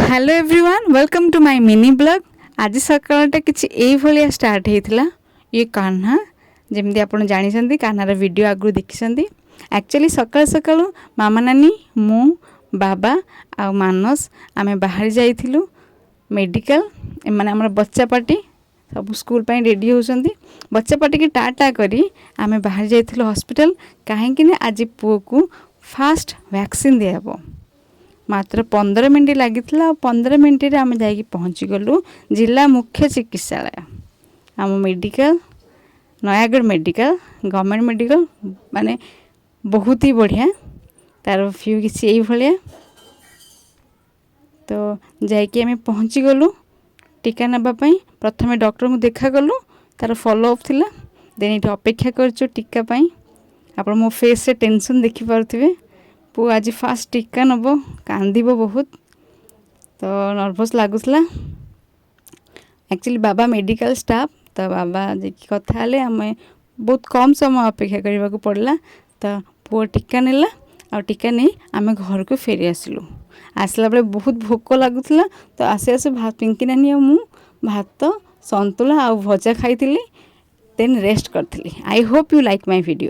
Hello everyone welcome to my mini blog. आज सकाळटा किछि एई भलिया स्टार्ट हेइथिला। ये कान्हा जेमती आपण जानिसंती कान्हार वीडियो आगु देखिसंती। एक्चुअली सकाळ सकाळ मामा नानी मु बाबा आ मानस आमे बाहर जाइथिलु मेडिकल। एमाने हमर बच्चा पार्टी सब स्कूल पई रेडी होसंती। बच्चा पार्टी के टाटा करी आमे बाहर जाइथिलु हॉस्पिटल काहे कि आज पुओ को फास्ट वैक्सीन दियाबो। मात्र 15 मिनट लगी 15 मिनट आम जा पहुँची गलु जिला मुख्य चिकित्सालय आम medical Nayagarh medical government medical माने बहुत ही बढ़िया तार व्यू किसी भाया। तो जाकि आम पहुँची गलु टीका नापाई प्रथम डॉक्टर को देखा कलु तार फॉलो अप थिला देन ये अपेक्षा करछु टीका पाई। आप मो फेस से टेंशन देखि पारुथिबे पु आज फास्ट टीका नब कांदिबो बहुत तो नर्वस लगुला। एक्चुअली बाबा मेडिकल स्टाफ तो बाबा जी कथा हेले आम बहुत कम समय अपेक्षा करने को पड़ला। तो पुओ टीका नेला आ टीका नहीं आम घर को फेरी आसलु। आसला बेले बहुत भोक लगुला तो आसे आसे पिंकी नानी मु भात संतुला आ भजा खाई देन रेस्ट करी। I hope you like my video.